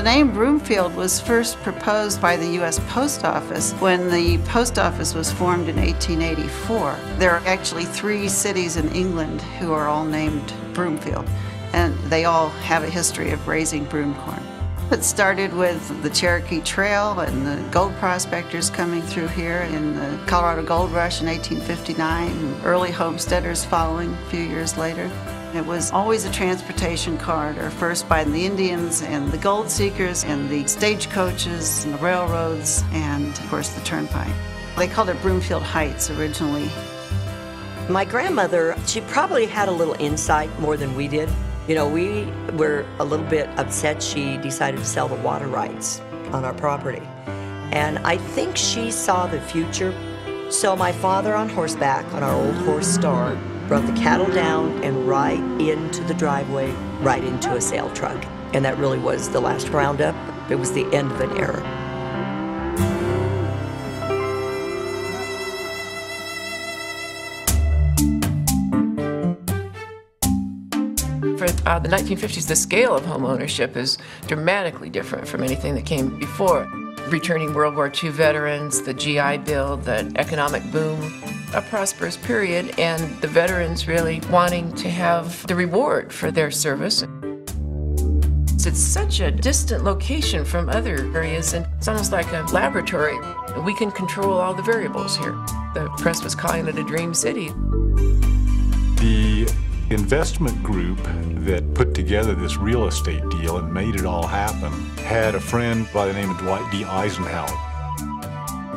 The name Broomfield was first proposed by the U.S. Post Office when the Post Office was formed in 1884. There are actually 3 cities in England who are all named Broomfield, and they all have a history of raising broomcorn. It started with the Cherokee Trail and the gold prospectors coming through here in the Colorado Gold Rush in 1859, and early homesteaders following a few years later. It was always a transportation corridor, first by the Indians and the gold seekers and the stagecoaches and the railroads and, of course, the turnpike. They called it Broomfield Heights originally. My grandmother, she probably had a little insight more than we did. You know, we were a little bit upset she decided to sell the water rights on our property. And I think she saw the future. So my father on horseback on our old horse Star brought the cattle down and right into the driveway, right into a sail truck. And that really was the last roundup. It was the end of an era. For the 1950s, the scale of home ownership is dramatically different from anything that came before. Returning World War II veterans, the GI Bill, the economic boom, a prosperous period, and the veterans really wanting to have the reward for their service. It's such a distant location from other areas, and it's almost like a laboratory. We can control all the variables here. The press was calling it a dream city. The investment group that put together this real estate deal and made it all happen had a friend by the name of Dwight D. Eisenhower.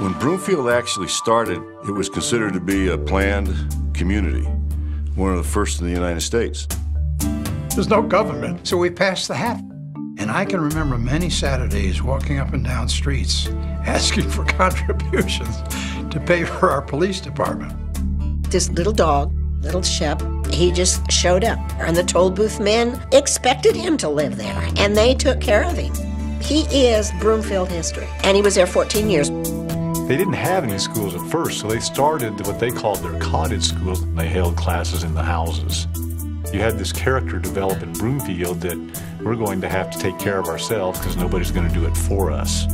When Broomfield actually started, it was considered to be a planned community, one of the first in the United States. There's no government, so we passed the hat. And I can remember many Saturdays walking up and down streets asking for contributions to pay for our police department. This little dog, little Shep, he just showed up, and the toll booth men expected him to live there, and they took care of him. He is Broomfield history, and he was there 14 years. They didn't have any schools at first, so they started what they called their cottage schools. They held classes in the houses. You had this character develop in Broomfield that we're going to have to take care of ourselves because nobody's going to do it for us.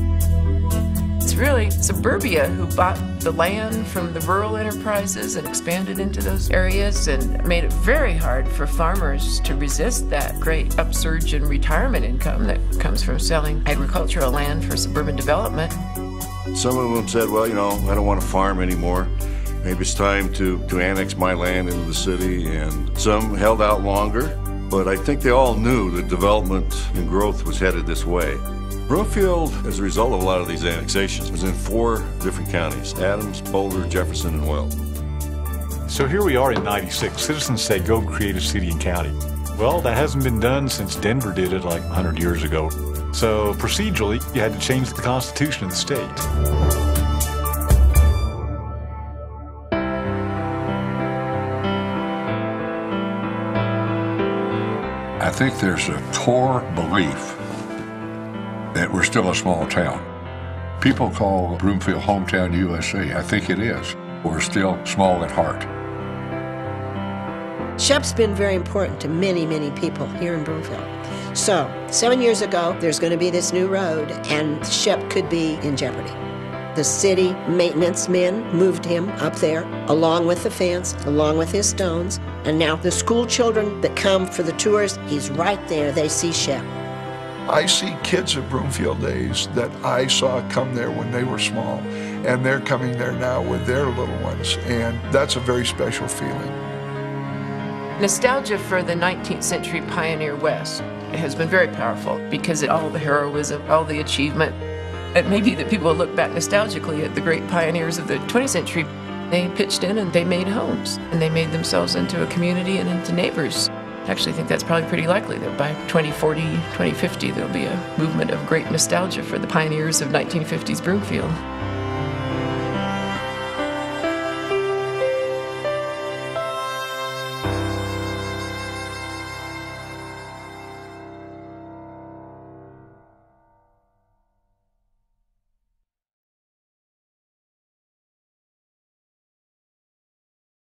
It's really suburbia who bought the land from the rural enterprises and expanded into those areas and made it very hard for farmers to resist that great upsurge in retirement income that comes from selling agricultural land for suburban development. Some of them said, well, you know, I don't want to farm anymore. Maybe it's time to annex my land into the city, and some held out longer, but I think they all knew that development and growth was headed this way. Broomfield, as a result of a lot of these annexations, was in 4 different counties: Adams, Boulder, Jefferson, and Weld. So here we are in '96. Citizens say, go create a city and county. Well, that hasn't been done since Denver did it like 100 years ago. So procedurally, you had to change the Constitution of the state. I think there's a core belief that we're still a small town. People call Broomfield hometown USA. I think it is. We're still small at heart. Shep's been very important to many, many people here in Broomfield. So, 7 years ago, there's going to be this new road, and Shep could be in jeopardy. The city maintenance men moved him up there, along with the fence, along with his stones, and now the school children that come for the tours, he's right there. They see Shep. I see kids of Broomfield days that I saw come there when they were small, and they're coming there now with their little ones, and that's a very special feeling. Nostalgia for the 19th century pioneer West has been very powerful because of all the heroism, all the achievement. It may be that people look back nostalgically at the great pioneers of the 20th century. They pitched in and they made homes, and they made themselves into a community and into neighbors. I actually think that's probably pretty likely that by 2040, 2050, there'll be a movement of great nostalgia for the pioneers of 1950s Broomfield.